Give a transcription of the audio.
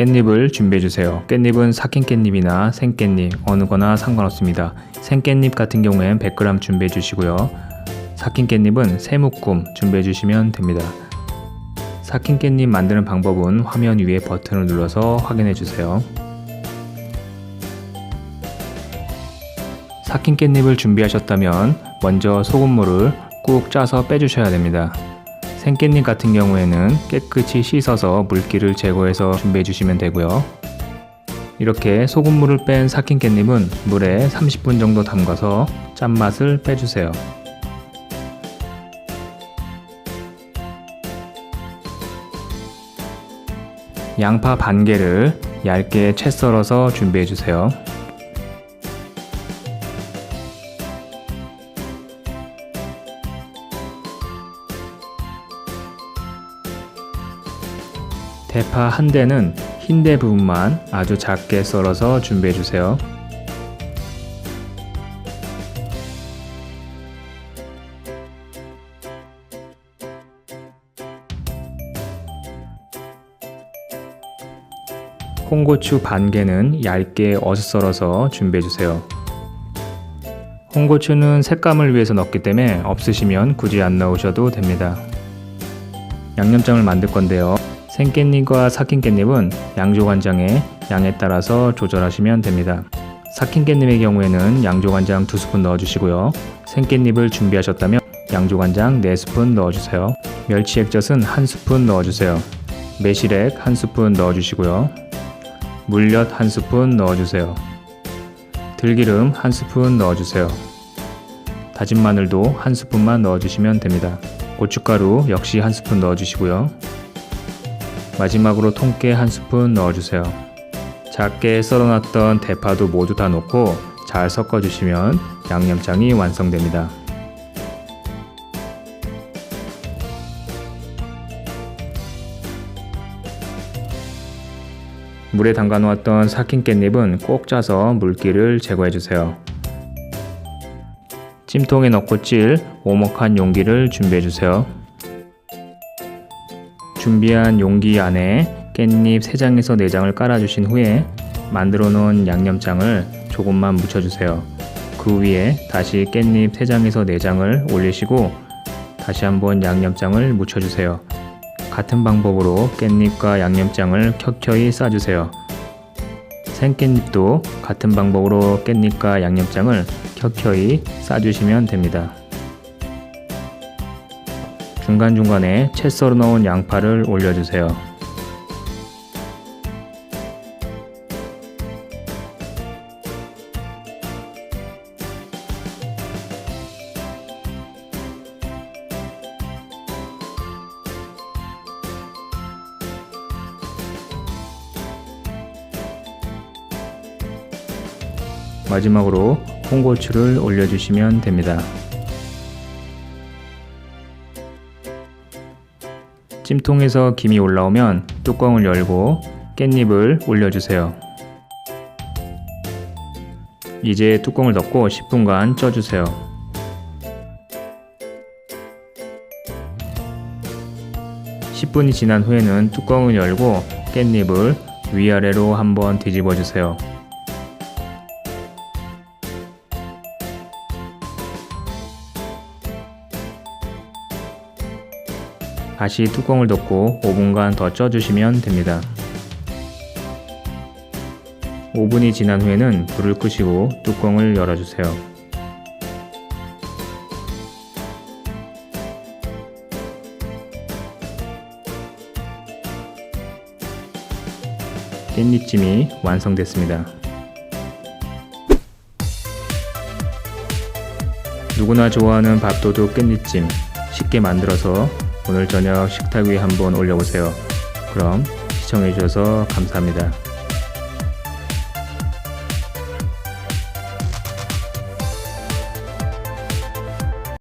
깻잎을 준비해주세요. 깻잎은 삭힌 깻잎이나 생깻잎 어느 거나 상관없습니다. 생깻잎 같은 경우엔 100g 준비해 주시고요. 삭힌 깻잎은 3묶음 준비해 주시면 됩니다. 삭힌 깻잎 만드는 방법은 화면 위에 버튼을 눌러서 확인해 주세요. 삭힌 깻잎을 준비하셨다면 먼저 소금물을 꾹 짜서 빼주셔야 됩니다. 생깻잎 같은 경우에는 깨끗이 씻어서 물기를 제거해서 준비해 주시면 되고요. 이렇게 소금물을 뺀 삭힌 깻잎은 물에 30분 정도 담가서 짠맛을 빼주세요. 양파 반 개를 얇게 채 썰어서 준비해 주세요. 대파 한 대는 흰대 부분만 아주 작게 썰어서 준비해 주세요. 홍고추 반 개는 얇게 어슷 썰어서 준비해 주세요. 홍고추는 색감을 위해서 넣기 때문에 없으시면 굳이 안 넣으셔도 됩니다. 양념장을 만들 건데요. 생깻잎과 삭힌 깻잎은 양조간장의 양에 따라서 조절하시면 됩니다. 삭힌 깻잎의 경우에는 양조간장 2스푼 넣어주시고요. 생깻잎을 준비하셨다면 양조간장 4스푼 넣어주세요. 멸치 액젓은 1스푼 넣어주세요. 매실액 1스푼 넣어주시고요. 물엿 1스푼 넣어주세요. 들기름 1스푼 넣어주세요. 다진 마늘도 1스푼만 넣어주시면 됩니다. 고춧가루 역시 1스푼 넣어주시고요. 마지막으로 통깨 1스푼 넣어주세요. 작게 썰어놨던 대파도 모두 다 넣고 잘 섞어주시면 양념장이 완성됩니다. 물에 담가 놓았던 삭힌 깻잎은 꼭 짜서 물기를 제거해주세요. 찜통에 넣고 찔 오목한 용기를 준비해주세요. 준비한 용기 안에 깻잎 3장에서 4장을 깔아주신 후에 만들어 놓은 양념장을 조금만 묻혀주세요. 그 위에 다시 깻잎 3장에서 4장을 올리시고 다시 한번 양념장을 묻혀주세요. 같은 방법으로 깻잎과 양념장을 켜켜이 싸주세요. 생깻잎도 같은 방법으로 깻잎과 양념장을 켜켜이 싸주시면 됩니다. 중간중간에 채 썰어 넣은 양파를 올려주세요. 마지막으로 홍고추를 올려주시면 됩니다. 찜통에서 김이 올라오면 뚜껑을 열고 깻잎을 올려주세요. 이제 뚜껑을 덮고 10분간 쪄주세요. (10분이) 지난 후에는 뚜껑을 열고 깻잎을 위아래로 한번 뒤집어 주세요. 다시 뚜껑을 덮고 5분간 더 쪄주시면 됩니다. 5분이 지난 후에는 불을 끄시고 뚜껑을 열어주세요. 깻잎찜이 완성됐습니다. 누구나 좋아하는 밥도둑 깻잎찜 쉽게 만들어서 오늘 저녁 식탁 위에 한번 올려보세요. 그럼 시청해주셔서 감사합니다.